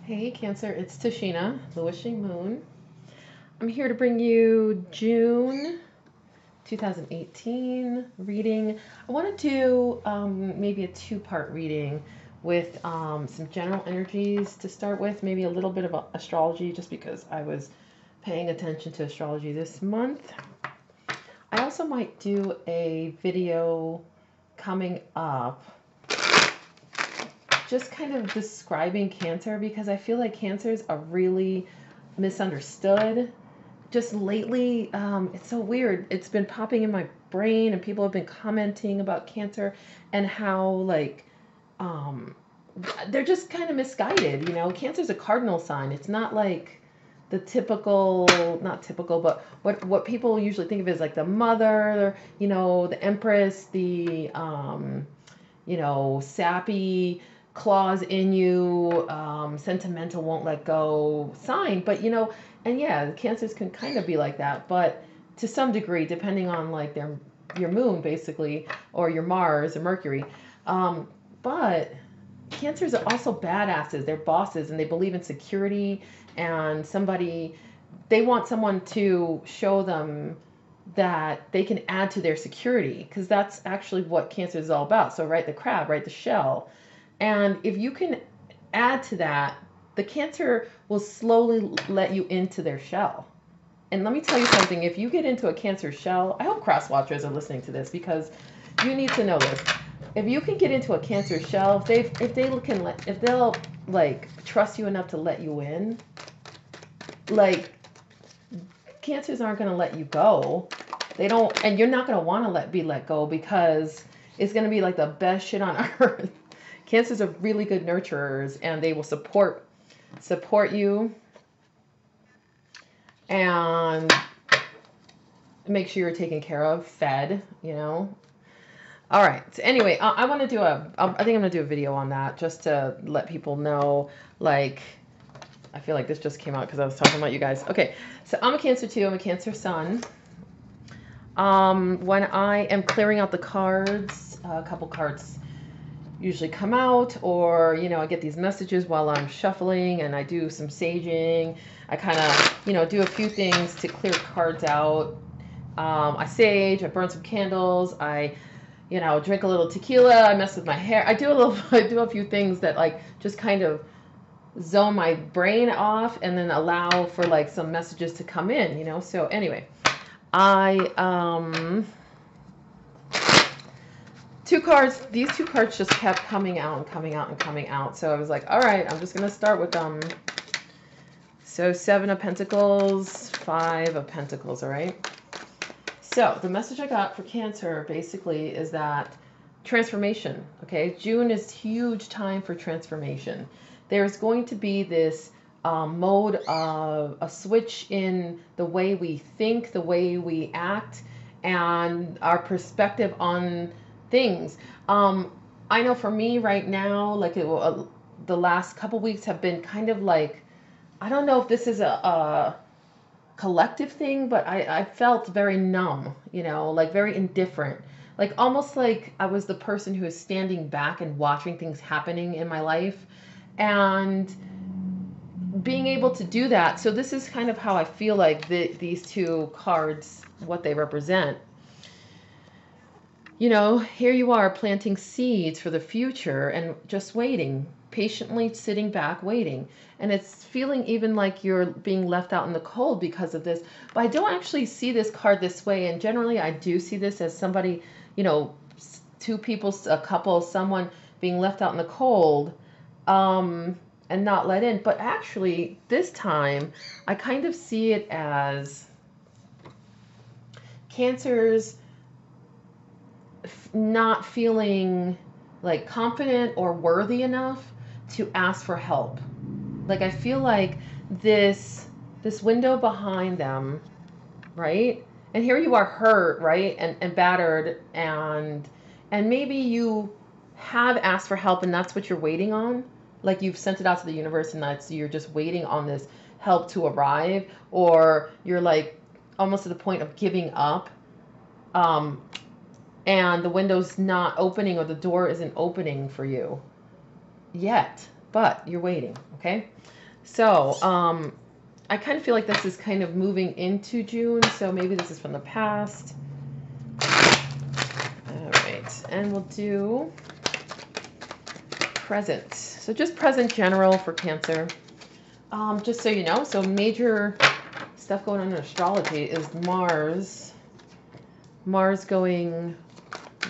Hey Cancer, it's Tashina, the Wishing Moon. I'm here to bring you June 2018 reading. I want to do maybe a two-part reading with some general energies to start with, maybe a little bit of astrology just because I was paying attention to astrology this month. I also might do a video coming up just kind of describing Cancer because I feel like Cancers are really misunderstood. Just lately, it's so weird. It's been popping in my brain, and people have been commenting about Cancer and how, like, um, they're just kind of misguided. Cancer's a cardinal sign. It's not like the typical, not typical, but what people usually think of as like the mother, the empress, the, sappy, claws in you, sentimental, won't let go sign. But, and yeah, Cancers can kind of be like that, but to some degree, depending on like your moon, basically, or your Mars or Mercury. But Cancers are also badasses. They're bosses, and they believe in security. And they want someone to show them that they can add to their security, because that's actually what Cancer is all about. So, right, the crab, right, the shell. And if you can add to that, the Cancer will slowly let you into their shell. And let me tell you something, if you get into a Cancer shell, I hope cross watchers are listening to this because you need to know this. If you can get into a Cancer shell, if they'll like trust you enough to let you in, like, Cancers aren't going to let you go. They don't, and you're not going to want to be let go because it's going to be like the best shit on earth. Cancers are really good nurturers, and they will support you and make sure you're taken care of, fed. All right. So anyway, I want to do I think I'm going to do a video on that just to let people know, like, I feel like this just came out because I was talking about you guys. Okay. So I'm a Cancer too. I'm a Cancer sun. When I am clearing out the cards, a couple cards usually come out, or I get these messages while I'm shuffling, and I do some saging. I kind of do a few things to clear cards out. I sage, I burn some candles, I drink a little tequila, I mess with my hair. I do a few things that like just kind of zone my brain off and then allow for like some messages to come in. So anyway, these two cards just kept coming out and coming out and coming out. So I was like, all right, I'm just going to start with them. So 7 of Pentacles, 5 of Pentacles, all right? So the message I got for Cancer basically is that transformation, okay? June is huge time for transformation. There's going to be this mode of a switch in the way we think, the way we act, and our perspective on things. I know for me right now, like the last couple weeks have been kind of like, I don't know if this is a collective thing, but I felt very numb, like very indifferent, like almost like I was the person who is standing back and watching things happening in my life and being able to do that. So this is kind of how I feel like these two cards, what they represent. Here you are planting seeds for the future and just waiting, patiently sitting back, waiting. And it's feeling even like you're being left out in the cold because of this. But I don't actually see this card this way. And generally, I do see this as somebody, two people, a couple, someone being left out in the cold and not let in. But actually, this time, I kind of see it as Cancers not feeling like confident or worthy enough to ask for help. Like I feel like this window behind them, right? And here you are hurt, right? And battered, and maybe you have asked for help and that's what you're waiting on. Like you've sent it out to the universe and you're just waiting on this help to arrive, or you're like almost to the point of giving up. And the window's not opening or the door isn't opening for you yet, but you're waiting, okay? So, I kind of feel like this is kind of moving into June, so maybe this is from the past. All right, and we'll do present. So just present general for Cancer. Just so you know, so major stuff going on in astrology is Mars. Mars going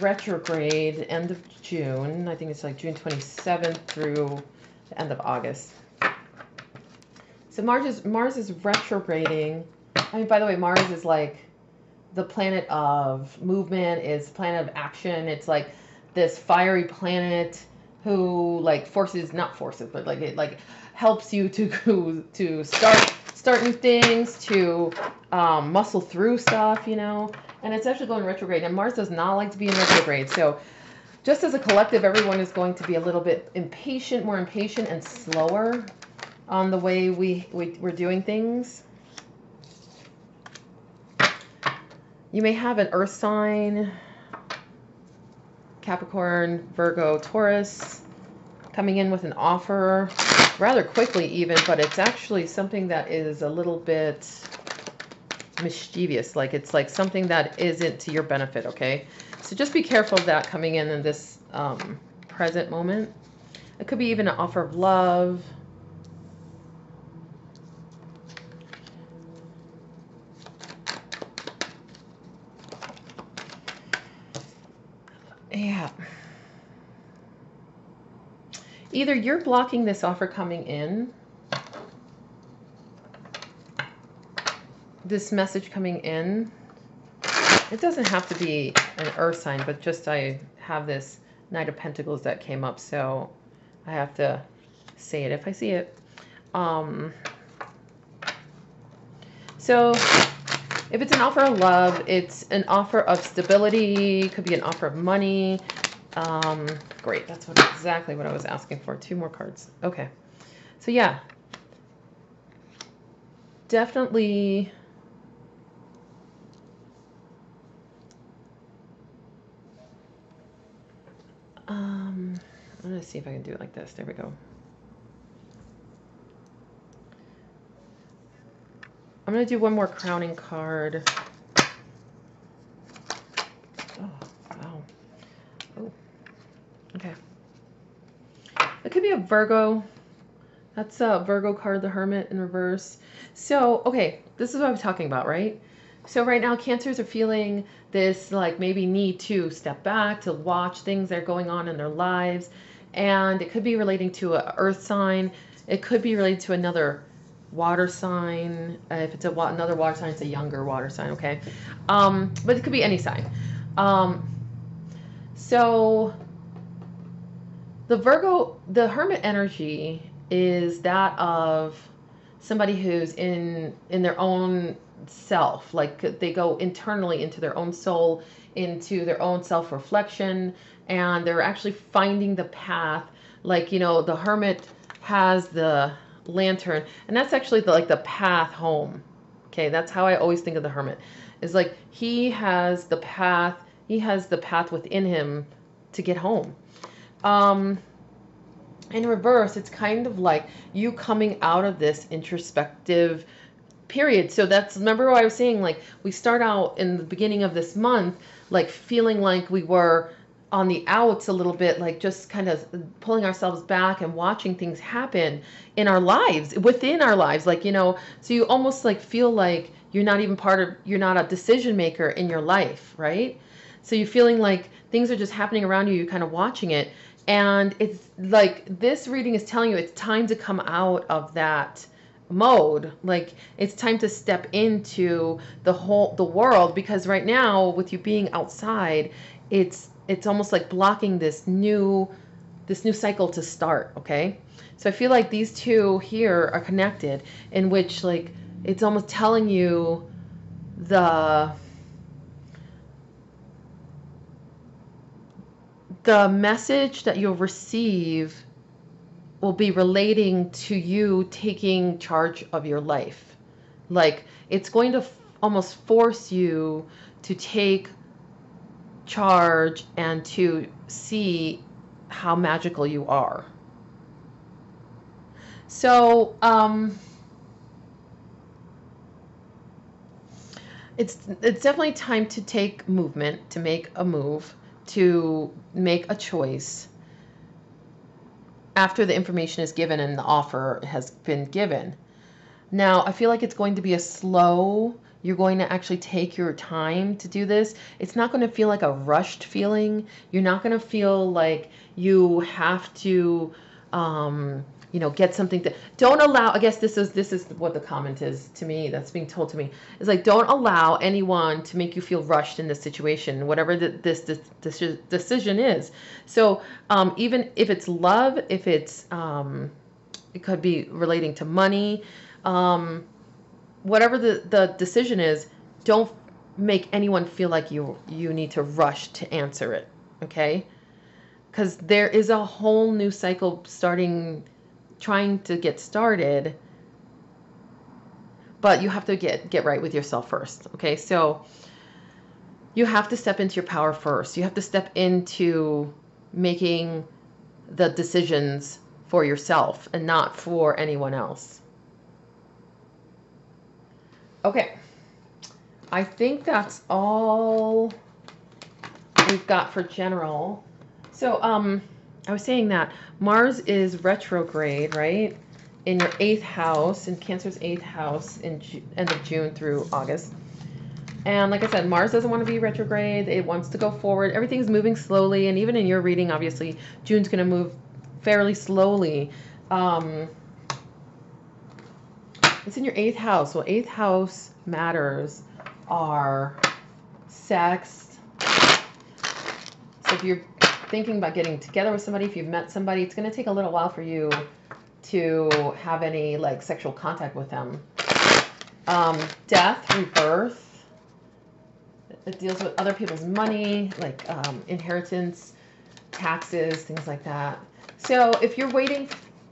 retrograde end of June. I think it's like June 27th through the end of August. So Mars is retrograding. I mean, by the way, Mars is like the planet of movement, is the planet of action. It's like this fiery planet who like not forces, but like it like helps you to start new things, to muscle through stuff, you know. And it's actually going retrograde, and Mars does not like to be in retrograde. So just as a collective, everyone is going to be a little bit impatient, more impatient and slower on the way we're doing things. You may have an earth sign, Capricorn, Virgo, Taurus, coming in with an offer rather quickly even, but it's actually something that is a little bit mischievous. Like it's like something that isn't to your benefit, okay? So just be careful of that coming in this present moment. It could be even an offer of love. Yeah. Either you're blocking this offer coming in, this message coming in. It doesn't have to be an earth sign, but just I have this Knight of Pentacles that came up, so I have to say it if I see it. So if it's an offer of love, it's an offer of stability, could be an offer of money. Great, that's exactly what I was asking for. 2 more cards. Okay. So yeah. Definitely I'm going to see if I can do it like this. There we go. I'm going to do one more crowning card. Oh, wow. Oh, okay. It could be a Virgo. That's a Virgo card, the Hermit in reverse. So, okay, this is what I'm talking about, right? So right now, Cancers are feeling this like maybe need to step back to watch things that are going on in their lives. And it could be relating to an earth sign. It could be related to another water sign. If it's another water sign, it's a younger water sign, okay? But it could be any sign. So the Hermit energy is that of somebody who's in their own self, like they go internally into their own soul, into their own self-reflection, and they're actually finding the path. Like, you know, the Hermit has the lantern, and that's actually the path home. Okay, that's how I always think of the Hermit, is like he has the path within him to get home. In reverse, it's kind of like you coming out of this introspective period. So remember what I was saying, like we start out in the beginning of this month, like feeling like we were on the outs a little bit, like just kind of pulling ourselves back and watching things happen in our lives, within our lives. Like, you know, so you almost like feel like you're not even you're not a decision maker in your life, right? So you're feeling like things are just happening around you, you're kind of watching it. And it's like this reading is telling you it's time to come out of that mode. Like it's time to step into the world, because right now with you being outside, it's almost like blocking this new cycle to start, okay? So I feel like these two here are connected, in which like it's almost telling you the message that you'll receive will be relating to you taking charge of your life. Like it's going to almost force you to take charge and to see how magical you are. So it's definitely time to take movement, to make a move, to make a choice after the information is given and the offer has been given. Now, I feel like it's going to be a slow, you're going to actually take your time to do this. It's not going to feel like a rushed feeling. You're not going to feel like you have to, get something to, don't allow, I guess this is what the comment is to me, that's being told to me, is like, don't allow anyone to make you feel rushed in this situation, whatever this decision is. So even if it's love, if it's, it could be relating to money, whatever the decision is, don't make anyone feel like you need to rush to answer it, okay? Because there is a whole new cycle trying to get started, but you have to get right with yourself first, okay? So you have to step into your power first. You have to step into making the decisions for yourself and not for anyone else. Okay, I think that's all we've got for general. So I was saying that Mars is retrograde, right, in your 8th house, in Cancer's 8th house, in end of June through August. And like I said, Mars doesn't want to be retrograde. It wants to go forward. Everything's moving slowly, and even in your reading, obviously, June's going to move fairly slowly. It's in your 8th house. Well, 8th house matters are sex. So if you're thinking about getting together with somebody, if you've met somebody, it's going to take a little while for you to have any like sexual contact with them. Death, rebirth. It deals with other people's money, like inheritance, taxes, things like that. So if you're waiting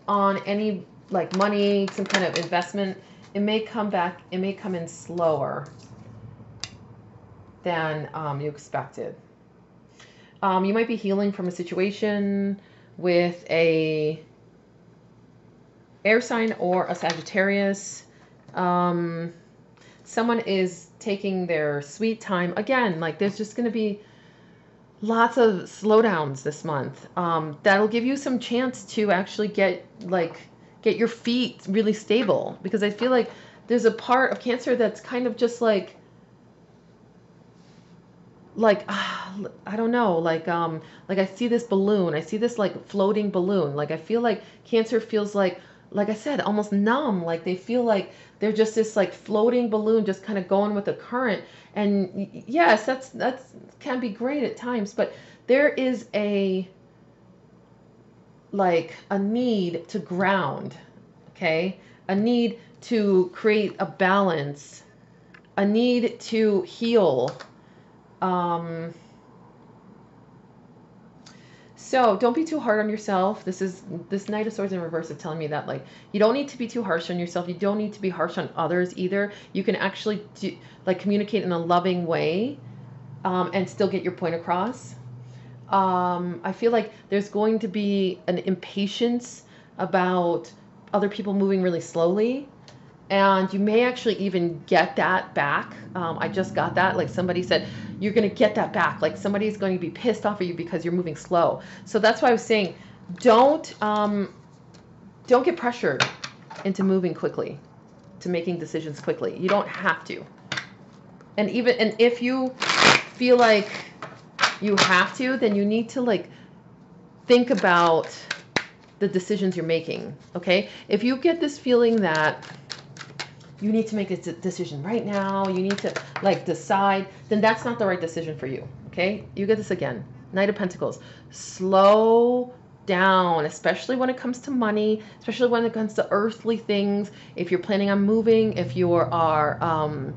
on any like money, some kind of investment, it may come in slower than you expected. You might be healing from a situation with a air sign or a Sagittarius. Someone is taking their sweet time. Again, like there's just going to be lots of slowdowns this month. That'll give you some chance to actually get your feet really stable, because I feel like there's a part of Cancer that's kind of just like I don't know, like I see this balloon, I see this like floating balloon, like I feel like Cancer feels like I said, almost numb, like they feel like they're just this like floating balloon just kind of going with the current. And yes, that's can be great at times, but there is a need to ground, okay? A need to create a balance, a need to heal. So don't be too hard on yourself. This Knight of Swords in reverse is telling me that like you don't need to be too harsh on yourself. You don't need to be harsh on others either. You can actually communicate in a loving way, and still get your point across. I feel like there's going to be an impatience about other people moving really slowly, and you may actually even get that back. I just got that, like somebody said, you're going to get that back. Like somebody's going to be pissed off at you because you're moving slow. So that's why I was saying, don't get pressured into moving quickly, to making decisions quickly. You don't have to. And if you feel like you have to, then you need to think about the decisions you're making. Okay? If you get this feeling that you need to make a decision right now, you need to decide, then that's not the right decision for you. Okay? You get this again. Knight of Pentacles. Slow down, especially when it comes to money, especially when it comes to earthly things. If you're planning on moving, if you are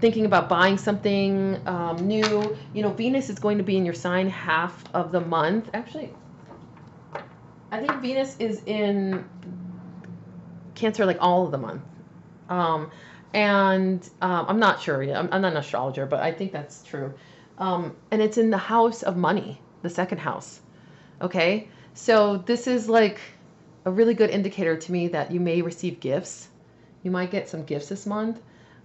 thinking about buying something new, Venus is going to be in your sign half of the month. Actually, I think Venus is in Cancer all of the month. I'm not sure yet. I'm not an astrologer, but I think that's true. And it's in the house of money, the second house. Okay? So this is a really good indicator to me that you may receive gifts. You might get some gifts this month.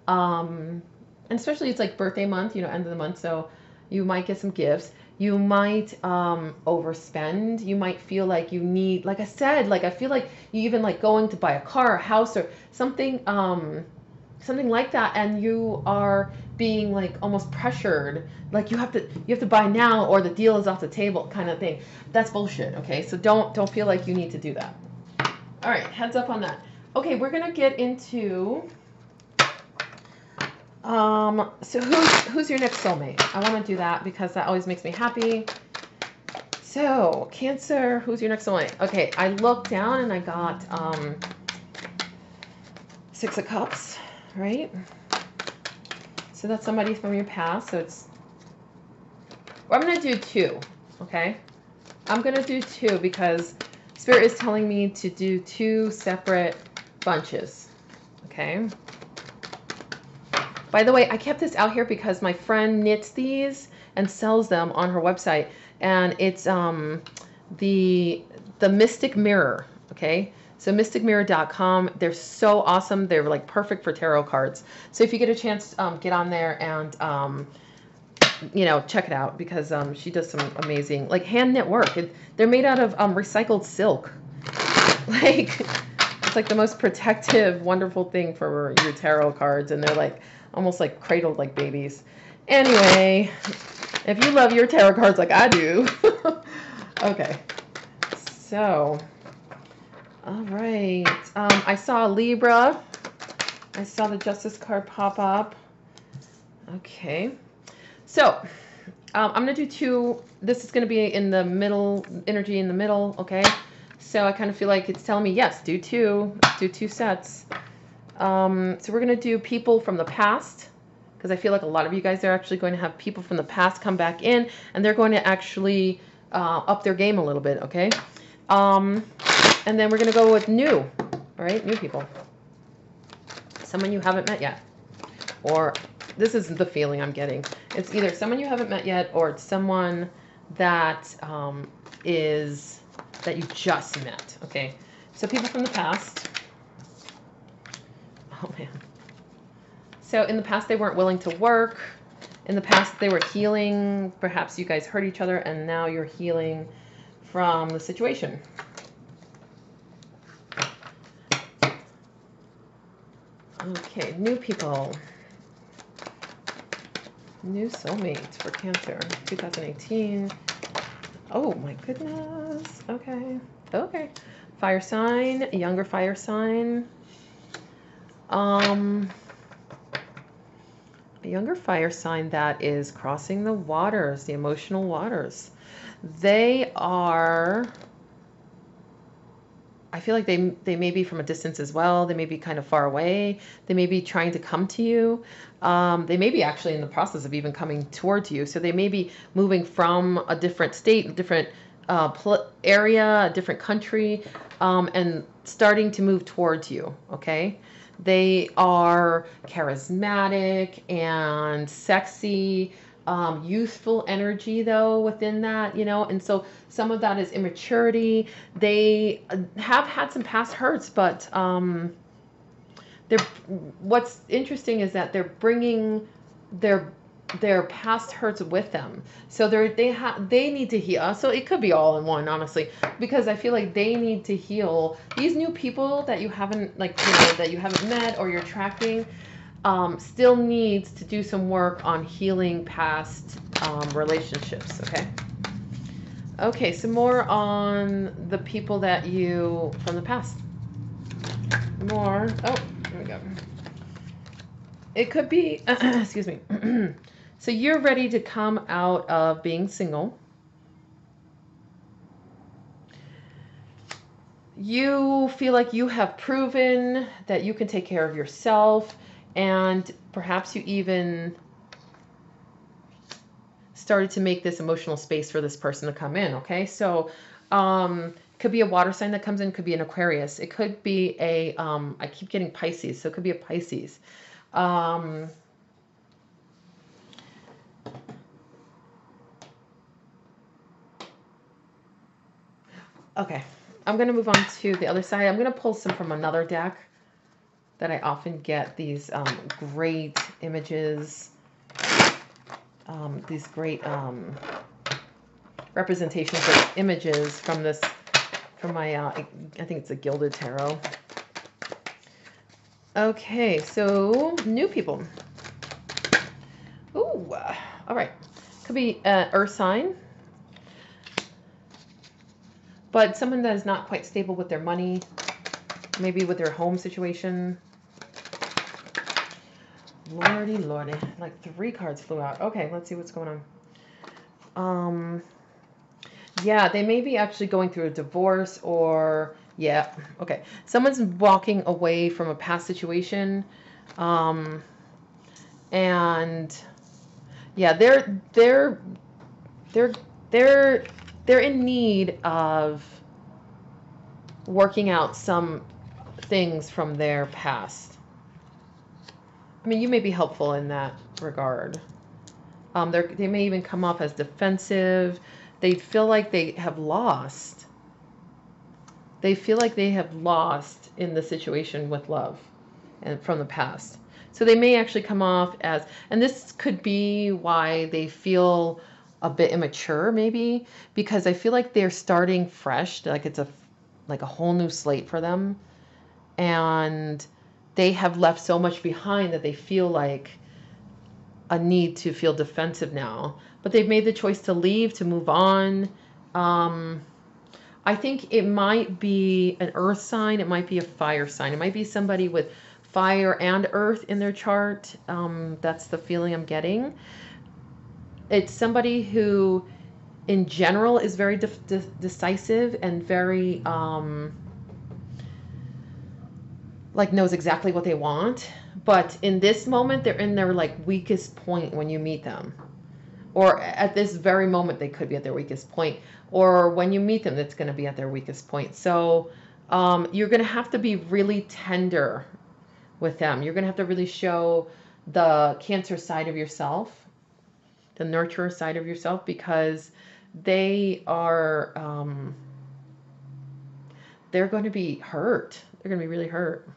And especially it's like birthday month, you know, end of the month. So you might get some gifts. You might overspend. You might feel like you need, like I said, like I feel like you even like going to buy a car, a house, or something, something like that, and you are being like almost pressured, like you have to buy now or the deal is off the table, kind of thing. That's bullshit. Okay, so don't feel like you need to do that. All right, heads up on that. Okay, we're gonna get into. So who's your next soulmate? I want to do that because that always makes me happy. So Cancer, who's your next soulmate? Okay, I looked down and I got 6 of Cups, right? So that's somebody from your past. So it's. Well, I'm gonna do 2. Okay, I'm gonna do 2 because Spirit is telling me to do 2 separate bunches. Okay. By the way, I kept this out here because my friend knits these and sells them on her website, and it's the Mystic Mirror. Okay, so mysticmirror.com. They're so awesome. They're like perfect for tarot cards. So if you get a chance, get on there and you know, check it out because she does some amazing like hand knit work. They're made out of recycled silk. Like it's like the most protective, wonderful thing for your tarot cards, and they're like almost like cradled like babies. Anyway, if you love your tarot cards like I do. Okay, so all right, I saw Libra. I saw the Justice card pop up. Okay, so I'm gonna do 2. This is gonna be in the middle, energy in the middle. Okay, so I kind of feel like it's telling me yes, do 2 sets. So we're going to do people from the past because I feel like a lot of you guys are actually going to have people from the past come back in and they're going to actually up their game a little bit, okay? And then we're going to go with new, all right? New people. Someone you haven't met yet. Or this is the feeling I'm getting. It's either someone you haven't met yet or it's someone that that you just met, okay? So people from the past. Oh man. So in the past they weren't willing to work. In the past they were healing. Perhaps you guys hurt each other and now you're healing from the situation. Okay, new people. New soulmates for Cancer 2018. Oh my goodness. Okay. Okay. Fire sign, younger fire sign. A younger fire sign that is crossing the waters, the emotional waters. They are, I feel like they may be from a distance as well. They may be kind of far away. They may be trying to come to you. They may be actually in the process of even coming towards you. So they may be moving from a different state, a different area, a different country, and starting to move towards you, okay? They are charismatic and sexy, youthful energy though within that, you know, and so some of that is immaturity. They have had some past hurts, but what's interesting is that they're bringing their past hurts with them. So they need to heal. So it could be all in one, honestly, because I feel like they need to heal. These new people that you haven't that you haven't met or you're attracting still needs to do some work on healing past relationships. Okay, some more on the people that you from the past. More. Oh, there we go. It could be excuse me. So you're ready to come out of being single. You feel like you have proven that you can take care of yourself, and perhaps you even started to make this emotional space for this person to come in, okay? So could be a water sign that comes in, could be an Aquarius. It could be a, I keep getting Pisces, so it could be a Pisces. Okay. I'm going to move on to the other side. I'm going to pull some from another deck that I often get these great images, these great representations of images from this, from my, I think it's a Gilded Tarot. Okay, so new people. Ooh, all right. Could be earth sign, but someone that is not quite stable with their money, maybe with their home situation. Lordy, lordy, like 3 cards flew out. Okay, let's see what's going on. Yeah, they may be actually going through a divorce, or yeah, okay. Someone's walking away from a past situation, and yeah, they're in need of working out some things from their past. I mean, you may be helpful in that regard. They may even come off as defensive. They feel like they have lost. They feel like they have lost in the situation with love and from the past. So they may actually come off as, and this could be why they feel a bit immature, maybe, because I feel like they're starting fresh, like it's like a whole new slate for them. And they have left so much behind that they feel like a need to feel defensive now. But they've made the choice to leave, to move on. I think it might be an earth sign. It might be a fire sign. It might be somebody with fire and earth in their chart. That's the feeling I'm getting. It's somebody who, in general, is very decisive and very, like, knows exactly what they want. But in this moment, they're in their, like, weakest point when you meet them. Or at this very moment, they could be at their weakest point. Or when you meet them, that's going to be at their weakest point. So you're going to have to be really tender with them. You're going to have to really show the Cancer side of yourself, the nurturer side of yourself, because they are, they're going to be hurt. They're going to be really hurt.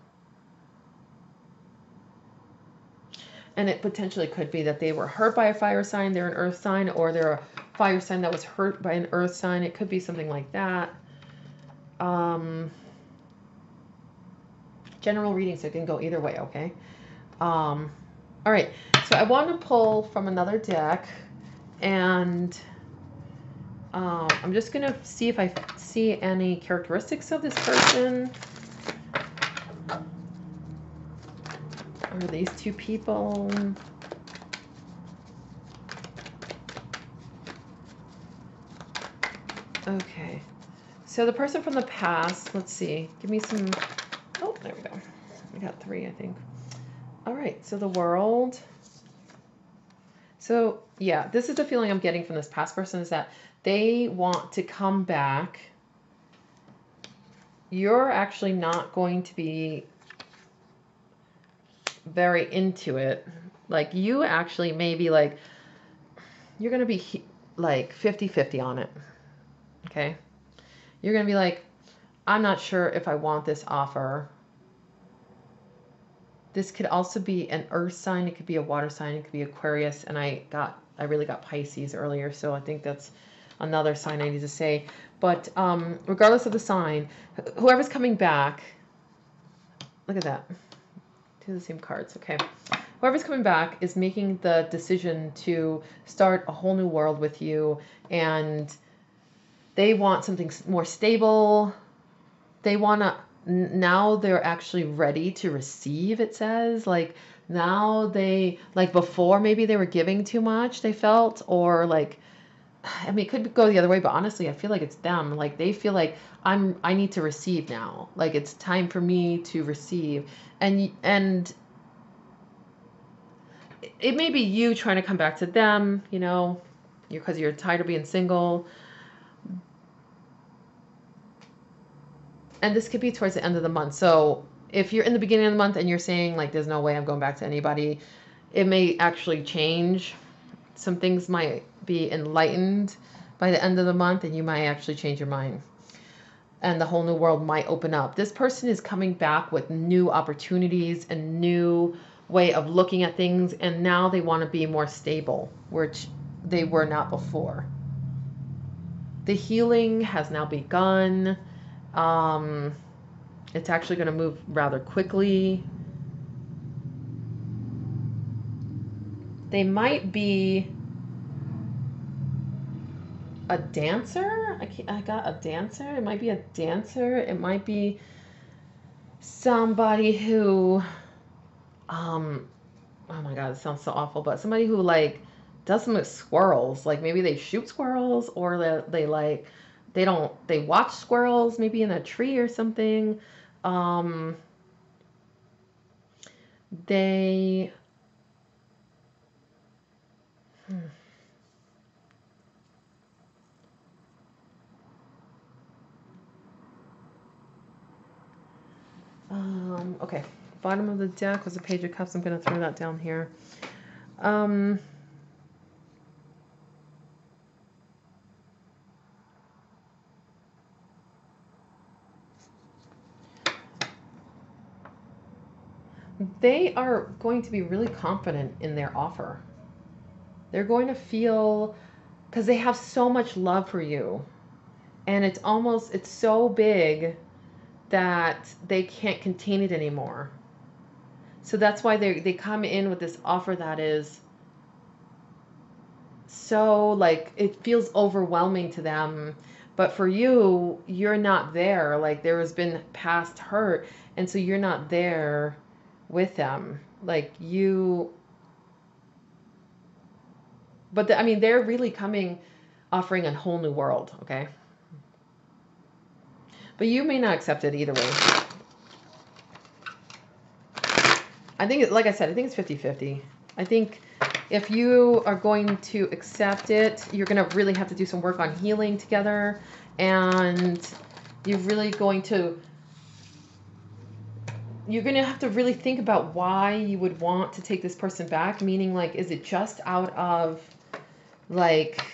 And it potentially could be that they were hurt by a fire sign, they're an earth sign, or they're a fire sign that was hurt by an earth sign. It could be something like that. General reading, so it can go either way, okay? All right, so I want to pull from another deck, and I'm just going to see if I see any characteristics of this person. Or these two people. Okay. So the person from the past, let's see. Give me some. Oh, there we go. I got 3, I think. All right. So the World. So, yeah, this is the feeling I'm getting from this past person, is that they want to come back. You're actually not going to be very into it. Like, you actually maybe, like, you're going to be like 50-50 on it. Okay? You're going to be like, I'm not sure if I want this offer. This could also be an earth sign. It could be a water sign. It could be Aquarius. And I really got Pisces earlier, so I think that's another sign I need to say. But regardless of the sign, whoever's coming back, look at that. 2 of the same cards. Okay. Whoever's coming back is making the decision to start a whole new world with you, and they want something more stable. They want to, now they're actually ready to receive, it says. Like, now they, like, before maybe they were giving too much, they felt, or like, I mean, it could go the other way, but honestly, I feel like it's them. Like, they feel like I need to receive now. Like, it's time for me to receive. And it may be you trying to come back to them, you know, because you're tired of being single. And this could be towards the end of the month. So if you're in the beginning of the month and you're saying, like, there's no way I'm going back to anybody, it may actually change. Some things might be enlightened by the end of the month, and you might actually change your mind. and the whole new world might open up. This person is coming back with new opportunities and new way of looking at things, and now they want to be more stable, which they were not before. The healing has now begun. It's actually going to move rather quickly. They might be a dancer. I got a dancer. It might be a dancer. It might be somebody who, oh my God, it sounds so awful, but somebody who like does some with squirrels. Like maybe they shoot squirrels, or they watch squirrels maybe in a tree or something. They okay, bottom of the deck was a Page of Cups. I'm going to throw that down here. They are going to be really confident in their offer. They're going to feel, because they have so much love for you, and it's so big that they can't contain it anymore. So that's why they come in with this offer that is so, like, it feels overwhelming to them. But for you, you're not there. Like, there has been past hurt, and so you're not there with them. Like, I mean, they're really offering a whole new world, okay? But you may not accept it either way. I think, like I said, I think it's 50-50. I think if you are going to accept it, you're going to really have to do some work on healing together. And you're going to have to really think about why you would want to take this person back. Meaning, like, is it just out of, like,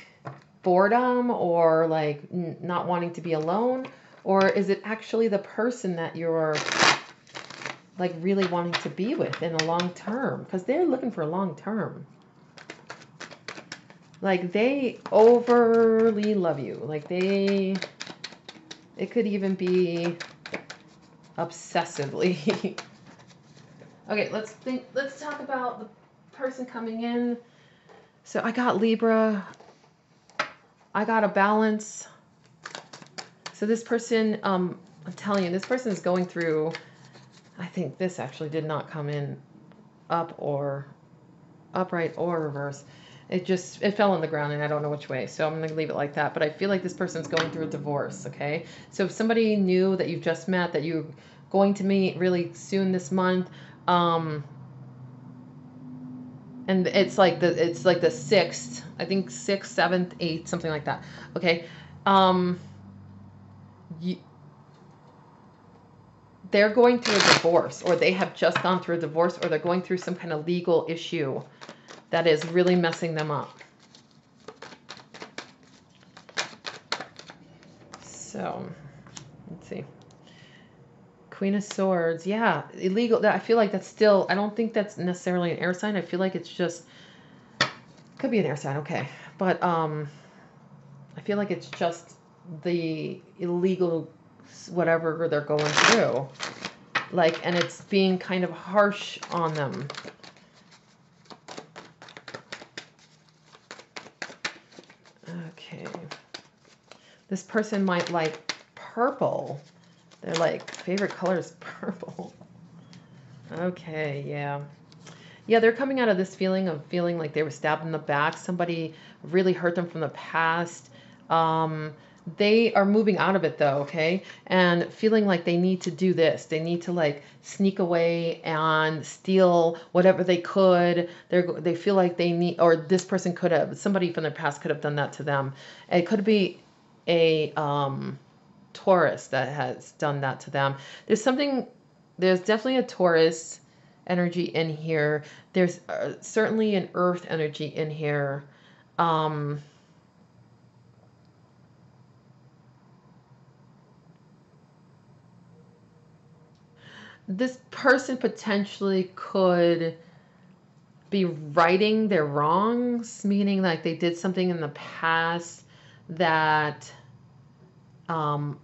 boredom, or, like, not wanting to be alone? Or is it actually the person that you're, like, really wanting to be with in a long term? Because they're looking for a long term. Like, they overly love you. Like, it could even be obsessively. Okay, let's talk about the person coming in. So I got Libra. I got a Balance. So this person, I'm telling you, this person is going through, I think this actually did not come in upright or reverse. It fell on the ground, and I don't know which way, so I'm going to leave it like that. But I feel like this person's going through a divorce, okay? So if somebody new that you've just met, that you're going to meet really soon this month, and it's like the 6th, I think 6th, 7th, 8th, something like that, okay? They're going through a divorce, or they have just gone through a divorce, or they're going through some kind of legal issue that is really messing them up. So, let's see. Queen of Swords. Yeah, illegal. I feel like that's still, I don't think that's necessarily an air sign. I feel like it's just, could be an air sign, okay. But I feel like it's just the illegal whatever they're going through. Like, and it's being kind of harsh on them. Okay. This person might like purple. Their, like, favorite color is purple. Okay, yeah. Yeah, they're coming out of this feeling like they were stabbed in the back. Somebody really hurt them from the past. They are moving out of it, though, okay? And feeling like they need to do this. They need to, like, sneak away and steal whatever they could. They feel like they need, or this person could have, somebody from their past could have done that to them. It could be a Taurus that has done that to them. There's definitely a Taurus energy in here. There's certainly an earth energy in here. this person potentially could be righting their wrongs, meaning like they did something in the past that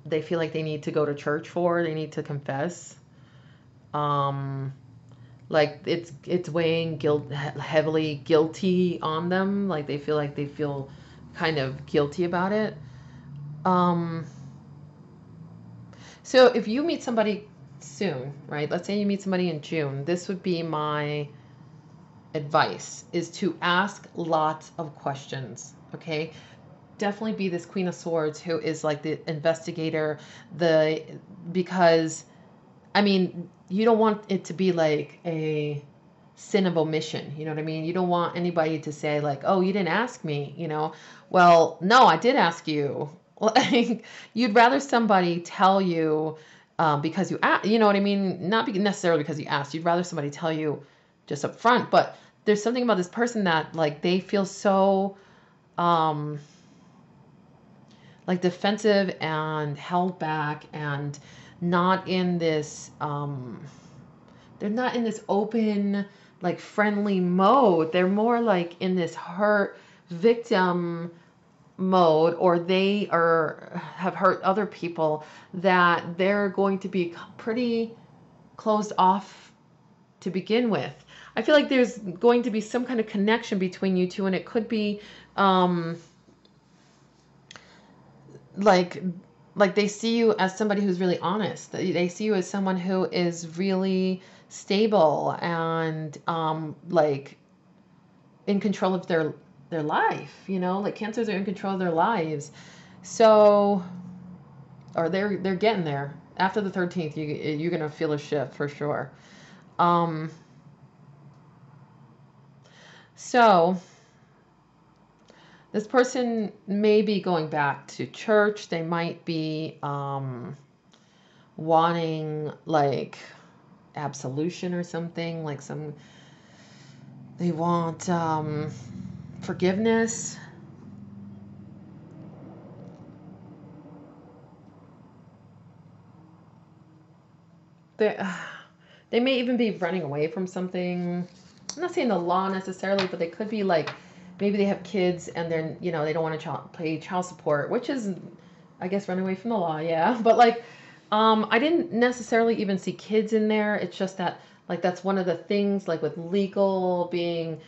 they feel like they need to go to church for, they need to confess. Um, like it's weighing heavily guilty on them. Like they feel kind of guilty about it. Um, so if you meet somebody soon, right? Let's say you meet somebody in June. This would be my advice: is to ask lots of questions. Okay, definitely be this Queen of Swords who is like the investigator, the because I mean, you don't want it to be like a sin of omission. You know what I mean? You don't want anybody to say like, "Oh, you didn't ask me," you know? Well, no, I did ask you. Like, you'd rather somebody tell you because you asked, you know what I mean? Not necessarily because you asked. You'd rather somebody tell you just up front. But there's something about this person that like they feel so um like defensive and held back and not in this they're not in this open like friendly mode. They're more like in this hurt victim mode, or they are have hurt other people, that they're going to be pretty closed off to begin with. I feel like there's going to be some kind of connection between you two, and it could be um like like they see you as somebody who's really honest. They see you as someone who is really stable and like in control of their life, you know? Like cancers are in control of their lives. So or they're getting there. After the 13th, you're going to feel a shift for sure. Um so this person may be going back to church. They might be wanting like absolution or something, like some they want forgiveness. They they may even be running away from something. I'm not saying the law necessarily, but they could be like maybe they have kids and they're they don't want to pay child support, which is I guess running away from the law, yeah. But like I didn't necessarily even see kids in there. It's just that like that's one of the things like with legal being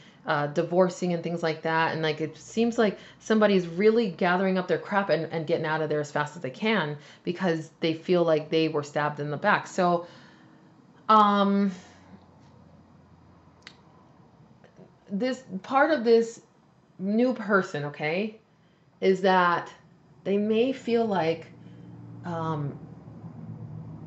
divorcing and things like that. And like it seems like somebody's really gathering up their crap and getting out of there as fast as they can because they feel like they were stabbed in the back. So um this part of this new person, okay, is that they may feel like um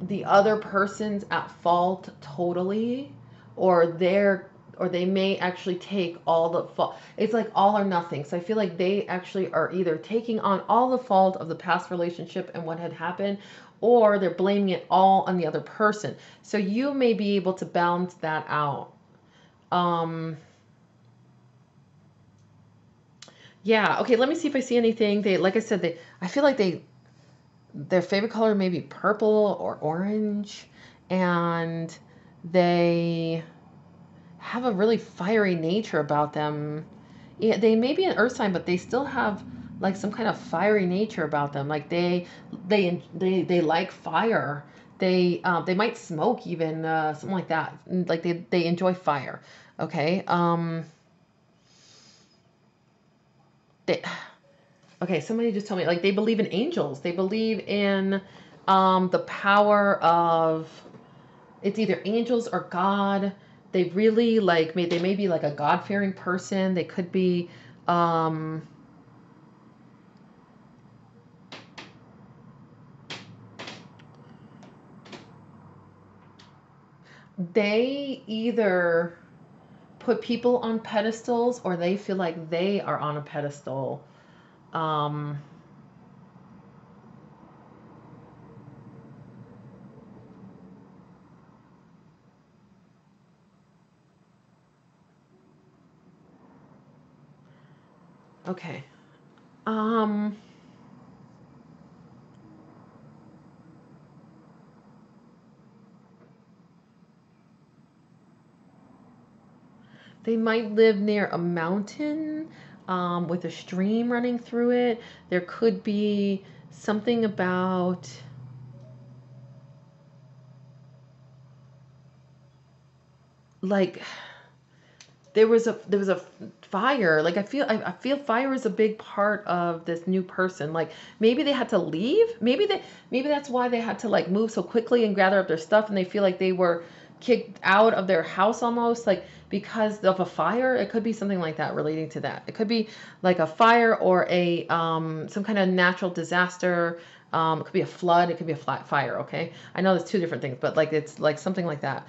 the other person's at fault totally, or they may actually take all the fault. It's like all or nothing. So I feel like they actually are either taking on all the fault of the past relationship and what had happened, or they're blaming it all on the other person. So you may be able to balance that out. um yeah, okay, let me see if I see anything. They, like I said, they, I feel like their favorite color may be purple or orange, and they have a really fiery nature about them. Yeah, they may be an earth sign, but they still have like some kind of fiery nature about them. Like they like fire. They might smoke even something like that. Like they enjoy fire. Okay. They Okay, somebody just told me like they believe in angels. They believe in the power of it's either angels or God. They really like they may be like a God-fearing person. They could be um they either put people on pedestals or they feel like they are on a pedestal. Um okay. Um They might live near a mountain with a stream running through it. There could be something about like there was a fire. Like I feel fire is a big part of this new person. Like maybe they had to leave. Maybe that's why they had to like move so quickly and gather up their stuff, and they feel like they were kicked out of their house almost, like because of a fire. It could be something like that relating to that. It could be like a fire or a some kind of natural disaster. It could be a flood. It could be a flat fire. Okay, I know there's two different things, but like it's like something like that.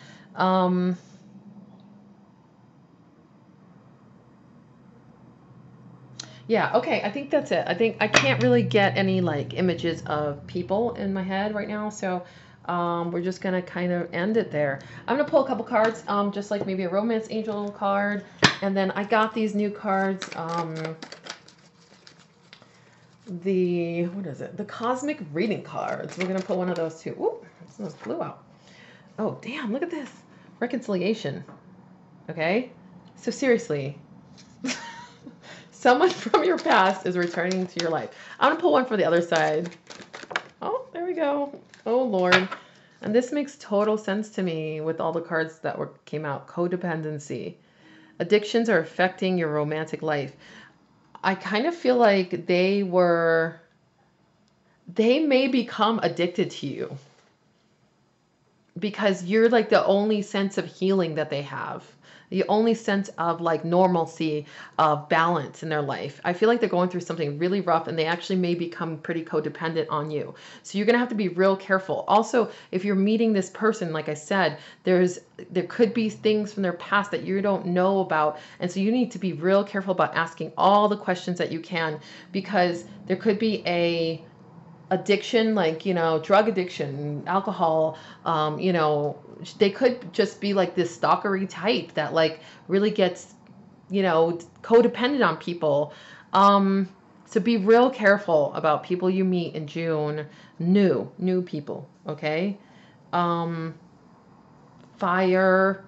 Yeah, okay, I think that's it. I think I can't really get any like images of people in my head right now, so we're just gonna kind of end it there. I'm gonna pull a couple cards, just like maybe a romance angel card, and then I got these new cards, what is it? The cosmic reading cards. We're gonna pull one of those too. Ooh, this flew out. Oh, damn, look at this. Reconciliation. Okay, so seriously. Someone from your past is returning to your life. I'm gonna pull one for the other side. Oh, there we go. Oh Lord. And this makes total sense to me with all the cards that came out. Codependency. Addictions are affecting your romantic life. I kind of feel like they may become addicted to you because you're like the only sense of healing that they have. The only sense of like normalcy, of balance in their life. I feel like they're going through something really rough and they actually may become pretty codependent on you. So you're going to have to be real careful. Also, if you're meeting this person, like I said, there could be things from their past that you don't know about. And so you need to be real careful about asking all the questions that you can, because there could be a addiction, like, drug addiction, alcohol, they could just be like this stalkery type that like really gets, codependent on people. So be real careful about people you meet in June. New people. Okay. Fire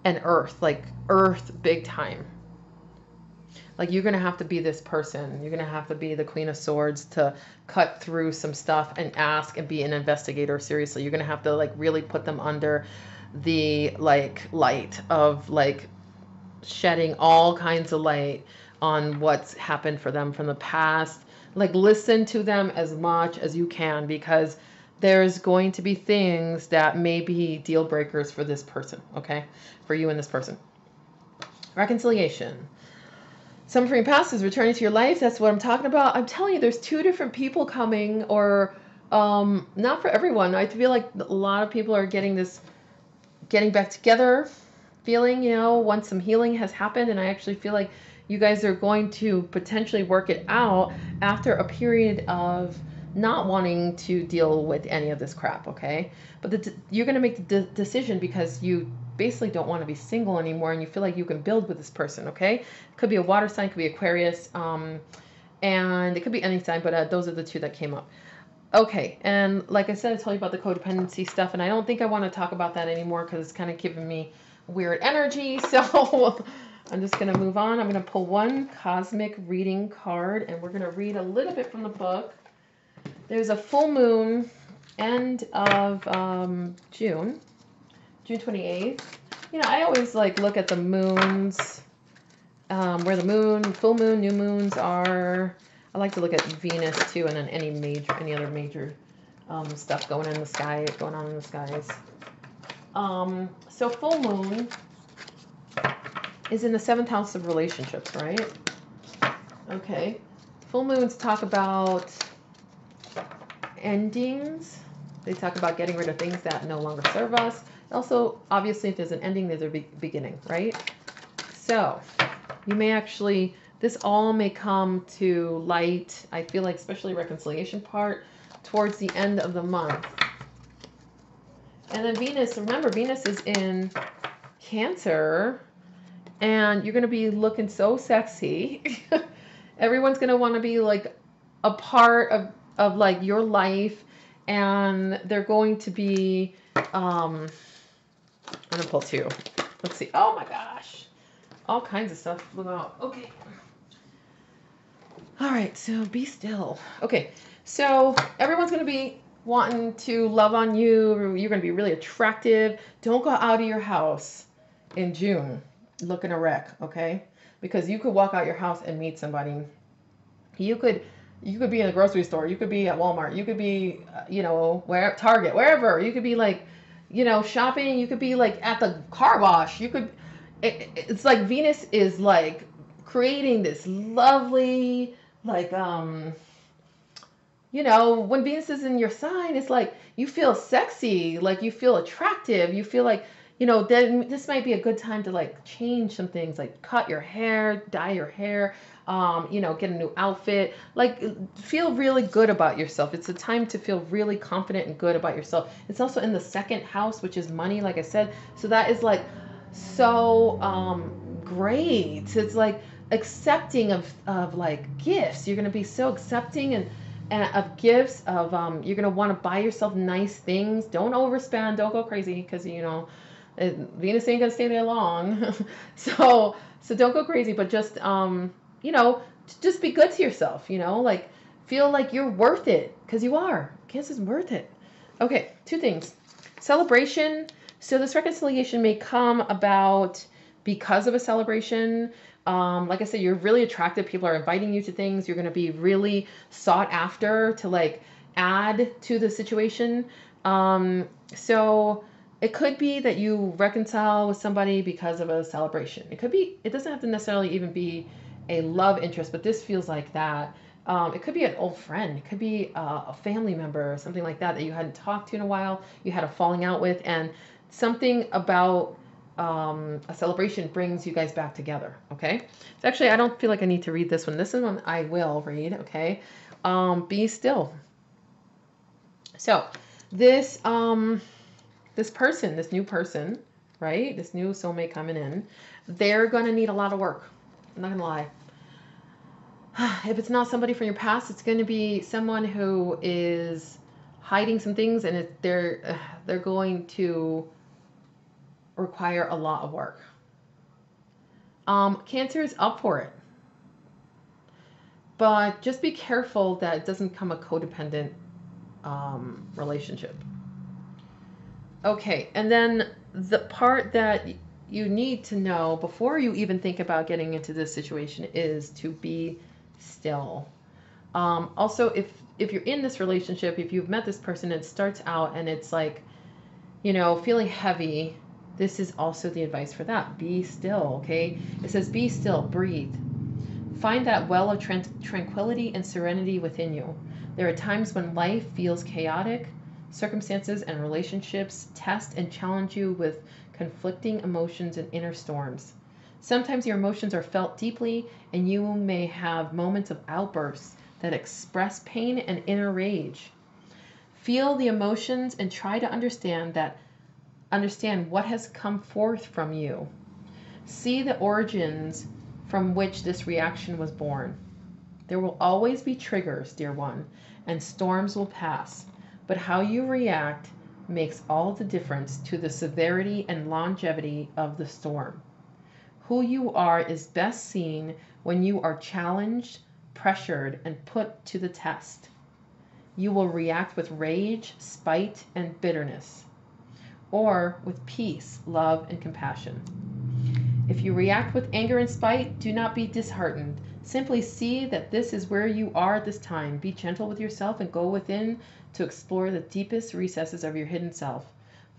and earth, like earth big time. Like you're going to have to be this person. You're going to have to be the Queen of Swords to cut through some stuff and ask and be an investigator seriously. You're going to have to like really put them under the like light of like shedding all kinds of light on what's happened for them from the past. Like listen to them as much as you can, because there's going to be things that may be deal breakers for this person, okay? For you and this person. Reconciliation. Someone from your past is returning to your life. That's what I'm talking about. I'm telling you, there's two different people coming, or not for everyone. I feel like a lot of people are getting back together feeling, once some healing has happened. And I actually feel like you guys are going to potentially work it out after a period of not wanting to deal with any of this crap, okay? But you're going to make the decision because you basically don't want to be single anymore and you feel like you can build with this person, okay? It could be a water sign, could be Aquarius, and it could be any sign, but those are the two that came up. Okay, and like I said, I told you about the codependency stuff, and I don't think I want to talk about that anymore because it's kind of giving me weird energy, so I'm just going to move on. I'm going to pull one cosmic reading card, and we're going to read a little bit from the book. There's a full moon, end of June 28th. I always like look at the moons, where the full moon, new moons are. I like to look at Venus too, and then any other major stuff going on in the skies. So full moon is in the 7th house of relationships, right? Okay. Full moons talk about endings. They talk about getting rid of things that no longer serve us. Also, obviously, if there's an ending, there's a beginning, right? So you may actually, this all may come to light, I feel like, especially reconciliation part, towards the end of the month. And then Venus, remember, Venus is in Cancer, and you're going to be looking so sexy. Everyone's going to want to be like a part of like your life, and they're going to be, I'm going to pull two. Let's see. Oh my gosh. All kinds of stuff flew out. Okay. All right, so be still. Okay, so everyone's going to be wanting to love on you. You're going to be really attractive. Don't go out of your house in June looking a wreck, okay? Because you could walk out your house and meet somebody. You could be in a grocery store. You could be at Walmart. You could be, where Target, wherever. You could be like, shopping. You could be like at the car wash. You could. It's like Venus is like creating this lovely, like when Venus is in your sign, it's like you feel sexy, like you feel attractive. You feel like, then this might be a good time to like change some things, like cut your hair, dye your hair, get a new outfit, like feel really good about yourself. It's a time to feel really confident and good about yourself. It's also in the second house, which is money, like I said. So that is like so great. It's like accepting of like gifts. You're going to be so accepting and of gifts of you're going to want to buy yourself nice things. Don't overspend, don't go crazy, because Venus ain't going to stay there long. so don't go crazy, but just just be good to yourself, like feel like you're worth it, because you are. Cancer's worth it. Okay, two things. Celebration. So this reconciliation may come about because of a celebration. Like I said, you're really attractive. People are inviting you to things. You're going to be really sought after to like add to the situation. So it could be that you reconcile with somebody because of a celebration. It doesn't have to necessarily even be a love interest, but this feels like that. It could be an old friend. It could be a family member or something like that you hadn't talked to in a while. You had a falling out with, and something about a celebration brings you guys back together. Okay. So actually, I don't feel like I need to read this one. This is one I will read. Okay. Be still. So this new person, right? This new soulmate coming in, they're going to need a lot of work. I'm not going to lie. If it's not somebody from your past, it's going to be someone who is hiding some things, and they're going to require a lot of work. Cancer is up for it, but just be careful that it doesn't become a codependent relationship. Okay, and then the part that you need to know before you even think about getting into this situation is to be still. Also, if you're in this relationship, if you've met this person and it starts out and it's like, feeling heavy, this is also the advice for that. Be still, okay? It says be still, breathe. Find that well of tranquility and serenity within you. There are times when life feels chaotic. Circumstances and relationships test and challenge you with conflicting emotions and inner storms. Sometimes your emotions are felt deeply, and you may have moments of outbursts that express pain and inner rage. Feel the emotions and try to understand what has come forth from you. See the origins from which this reaction was born. There will always be triggers, dear one, and storms will pass, but how you react makes all the difference to the severity and longevity of the storm. Who you are is best seen when you are challenged, pressured, and put to the test. You will react with rage, spite, and bitterness, or with peace, love, and compassion. If you react with anger and spite, do not be disheartened. Simply see that this is where you are at this time. Be gentle with yourself and go within to explore the deepest recesses of your hidden self.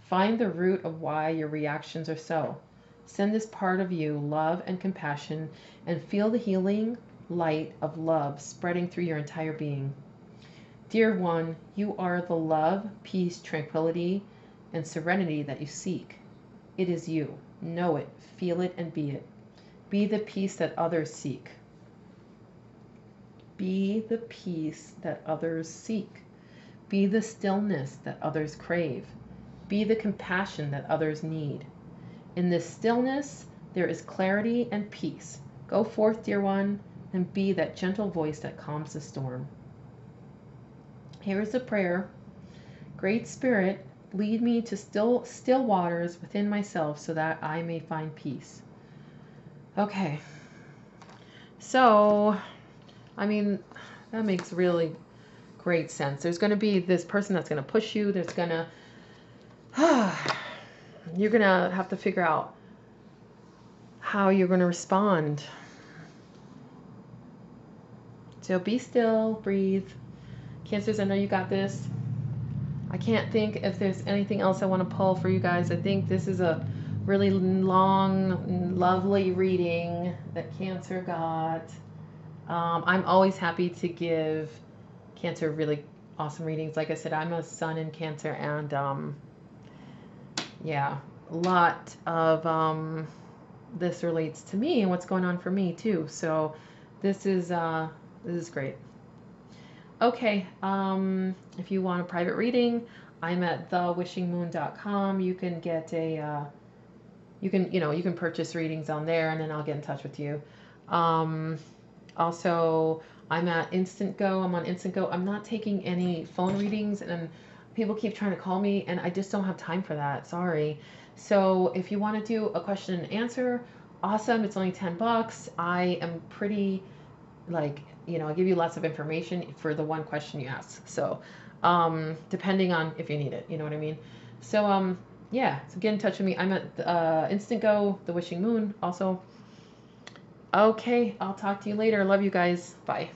Find the root of why your reactions are so. Send this part of you love and compassion, and feel the healing light of love spreading through your entire being. Dear one, you are the love, peace, tranquility, and serenity that you seek. It is you. Know it, feel it, and be it. Be the peace that others seek. Be the peace that others seek. Be the stillness that others crave. Be the compassion that others need. In this stillness, there is clarity and peace. Go forth, dear one, and be that gentle voice that calms the storm. Here is a prayer. Great Spirit, lead me to still waters within myself so that I may find peace. Okay. So, I mean, that makes really great sense. There's going to be this person that's going to push you. There's going to, you're going to have to figure out how you're going to respond. So be still, breathe. Cancers, I know you got this. I can't think if there's anything else I want to pull for you guys. I think this is a really long, lovely reading that Cancer got. I'm always happy to give Cancer really awesome readings. Like I said, I'm a sun in Cancer, and yeah, a lot of this relates to me and what's going on for me too. So this is great. Okay, if you want a private reading, I'm at thewishingmoon.com. You can get a you can purchase readings on there, and then I'll get in touch with you. Also, I'm at Instant Go. I'm on Instant Go. I'm not taking any phone readings, and people keep trying to call me, and I just don't have time for that. Sorry. So if you want to do a question and answer, awesome. It's only $10. I am pretty, like, I give you lots of information for the one question you ask. So depending on if you need it, you know what I mean? So yeah, so get in touch with me. I'm at Instant Go, The Wishing Moon also. Okay, I'll talk to you later. Love you guys. Bye.